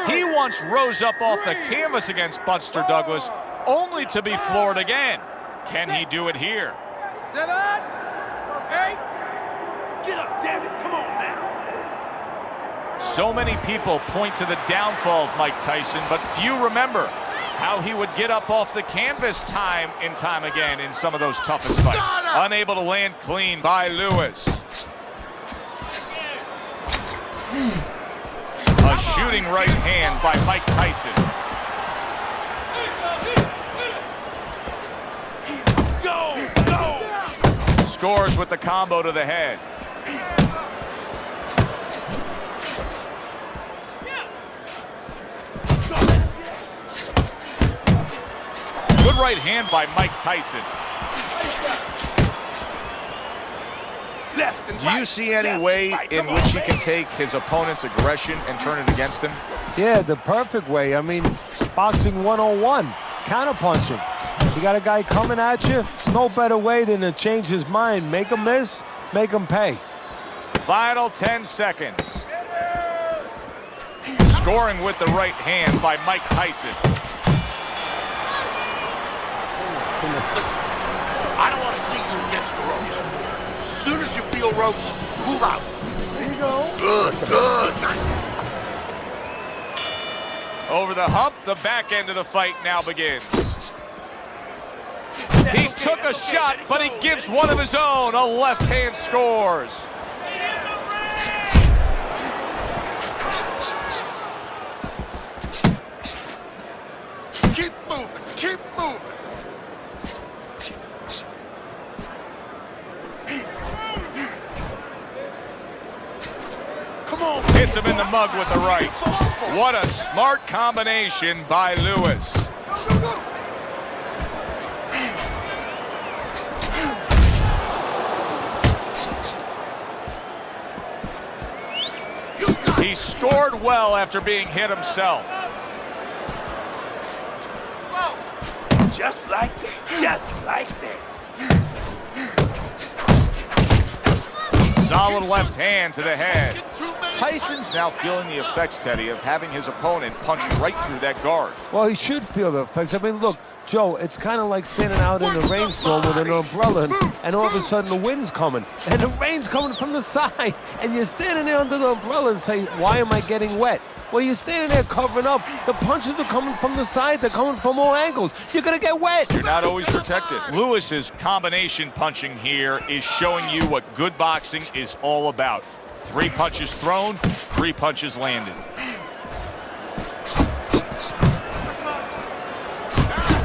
He once rose up off the canvas against Buster Douglas, only to be floored again. Can he do it here? 7, 8. Get up, damn it. Come on now. So many people point to the downfall of Mike Tyson, but few remember how he would get up off the canvas time and time again in some of those toughest fights. Unable to land clean by Lewis. A shooting right hand by Mike Tyson. Go! Scores with the combo to the head. Good right hand by Mike Tyson. Left and Do right. you see any way in which he can take his opponent's aggression and turn it against him? Yeah, the perfect way. I mean, boxing 101, counterpunching. You got a guy coming at you, no better way than to change his mind. Make him miss, make him pay. Final 10 seconds. Scoring with the right hand by Mike Tyson. Listen, I don't want to see you against the ropes. As soon as you feel ropes, move out. There you go. Good, good. Over the hump, the back end of the fight now begins. He took a shot, but he gives one of his own. A left hand scores. Keep moving, keep moving. Come on. Hits him in the mug with the right. What a smart combination by Lewis. He scored well after being hit himself. Just like that, just like that. Solid left hand to the head. Tyson's now feeling the effects, Teddy, of having his opponent punch right through that guard. Well, he should feel the effects. I mean, look, Joe, it's kind of like standing out in a rainstorm with an umbrella, and all of a sudden the wind's coming, and the rain's coming from the side, and you're standing there under the umbrella and say, why am I getting wet? Well, you're standing there covering up. The punches are coming from the side. They're coming from all angles. You're going to get wet. You're not always protected. Lewis's combination punching here is showing you what good boxing is all about. 3 punches thrown, 3 punches landed.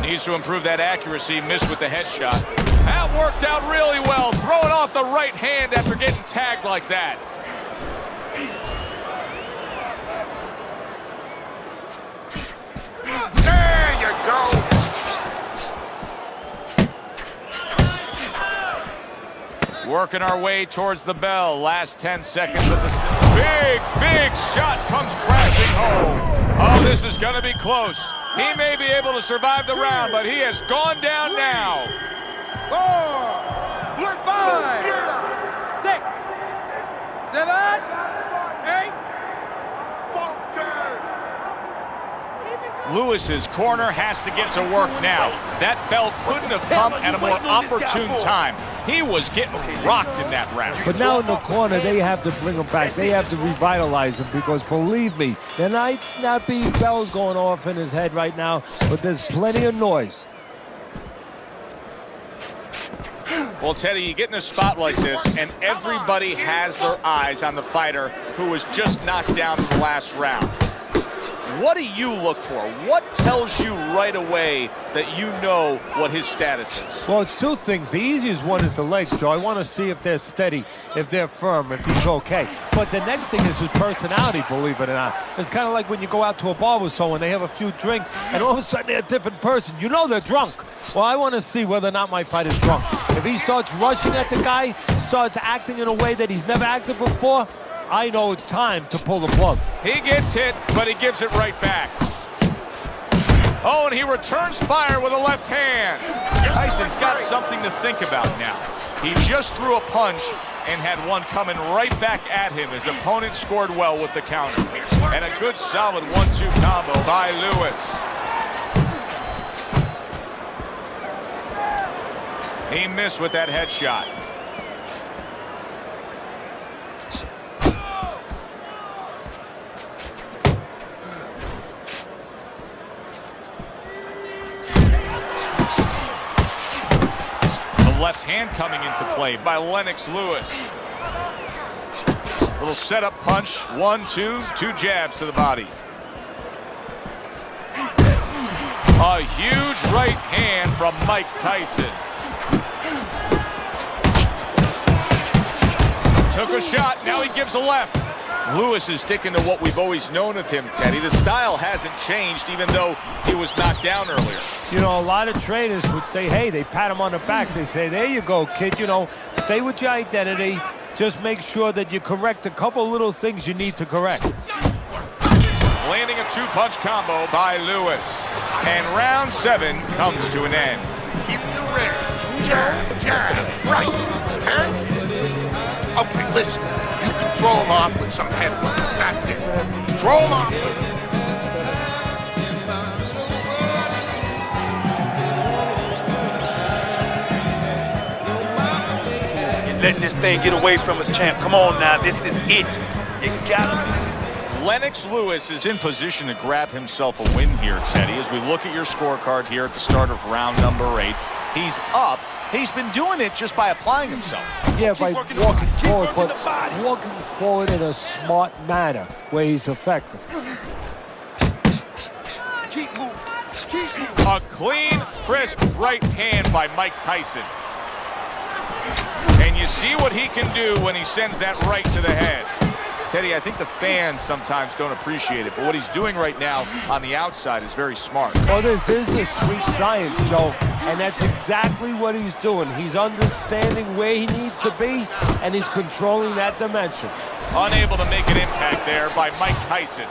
Needs to improve that accuracy, missed with the headshot. That worked out really well, throwing off the right hand after getting tagged like that. There you go. Working our way towards the bell. Last 10 seconds of the big shot comes crashing home. Oh, this is going to be close. He may be able to survive the round, but he has gone down now. 4, 5, 6, 7, 8. Lewis's corner has to get to work now. That bell couldn't have come at a more opportune time. He was getting rocked in that round. But now in the corner, they have to bring him back. They have to revitalize him because, believe me, there might not be bells going off in his head right now, but there's plenty of noise. Well, Teddy, you get in a spot like this, and everybody has their eyes on the fighter who was just knocked down in the last round. What do you look for? What tells you right away that you know what his status is? Well, it's 2 things. The easiest one is the legs, Joe. I want to see if they're steady, if they're firm, if he's okay. But the next thing is his personality, believe it or not. It's kind of like when you go out to a bar with someone, they have a few drinks, and all of a sudden they're a different person. You know they're drunk. Well, I want to see whether or not my fighter's drunk. If he starts rushing at the guy, starts acting in a way that he's never acted before, I know it's time to pull the plug. He gets hit, but he gives it right back. Oh, and he returns fire with a left hand. Tyson's got something to think about now. He just threw a punch and had one coming right back at him. His opponent scored well with the counter. And a good solid 1-2 combo by Lewis. He missed with that headshot. Left hand coming into play by Lennox Lewis. Little setup punch, 1-2, 2 jabs to the body. A huge right hand from Mike Tyson. Took a shot, now he gives a left. Lewis is sticking to what we've always known of him, Teddy. The style hasn't changed, even though he was knocked down earlier. You know, a lot of trainers would say, hey, they pat him on the back. They say, there you go, kid. You know, stay with your identity. Just make sure that you correct a couple little things you need to correct. Landing a 2-punch combo by Lewis. And round 7 comes to an end. Keep the range. Jab, jab, right. Huh? Okay, listen. You can throw him off with some headbutt. That's it. Throw him off. You're letting this thing get away from us, champ. Come on now, this is it. You got it. Lennox Lewis is in position to grab himself a win here, Teddy. As we look at your scorecard here at the start of round number 8, he's up. He's been doing it just by applying himself. Yeah, by walking forward, but walking forward in a smart manner where he's effective. Keep moving. Keep moving. A clean, crisp right hand by Mike Tyson. And you see what he can do when he sends that right to the head. Teddy, I think the fans sometimes don't appreciate it, but what he's doing right now on the outside is very smart. Well, this is the sweet science, Joe, and that's exactly what he's doing. He's understanding where he needs to be, and he's controlling that dimension. Unable to make an impact there by Mike Tyson.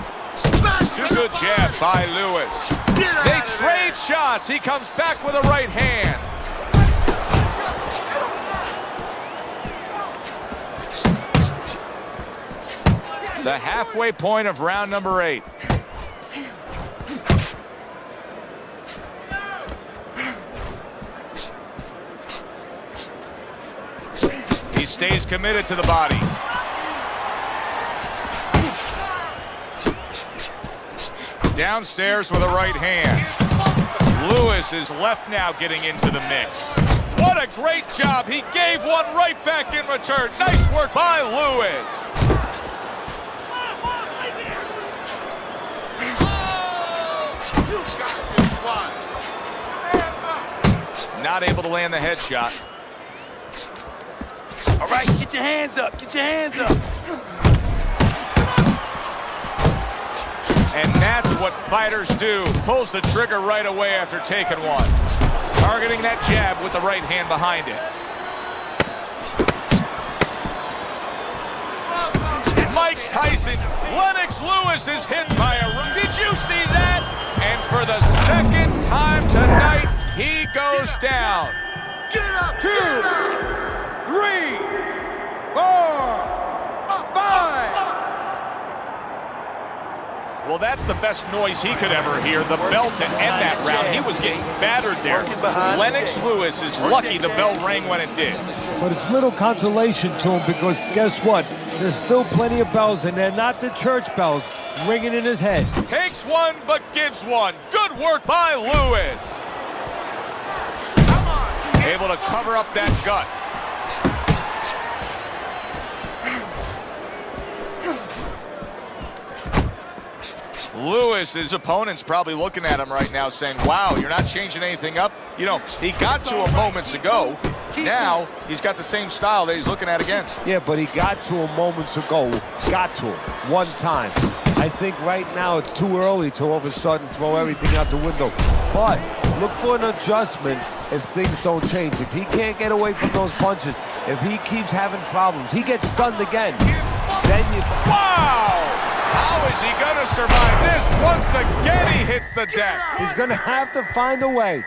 Two good jabs by Lewis. They trade shots. He comes back with a right hand. The halfway point of round number 8. He stays committed to the body. Downstairs with a right hand. Lewis is left now getting into the mix. What a great job. He gave one right back in return. Nice work by Lewis. Not able to land the headshot. All right, get your hands up. Get your hands up. And that's what fighters do. Pulls the trigger right away after taking one. Targeting that jab with the right hand behind it. Mike Tyson, Lennox Lewis is hit by a rook. Did you see that? And for the second time tonight, he goes down. Get up. 2, 3, 4, 5. Well, that's the best noise he could ever hear. The bell to end that round. He was getting battered there. Lennox Lewis is lucky the bell rang when it did. But it's little consolation to him because guess what? There's still plenty of bells, and they're not the church bells ringing in his head. Takes one, but gives one. Good work by Lewis. Able to cover up that gut. Lewis, his opponent's probably looking at him right now saying, wow, you're not changing anything up. You know, he got to him moments ago. Now, he's got the same style that he's looking at again. Yeah, but he got to him moments ago. Got to him one time. I think right now it's too early to all of a sudden throw everything out the window. But look for an adjustment if things don't change. If he can't get away from those punches, if he keeps having problems, he gets stunned again. Then you... Wow! How is he going to survive this? Once again, he hits the deck. He's going to have to find a way.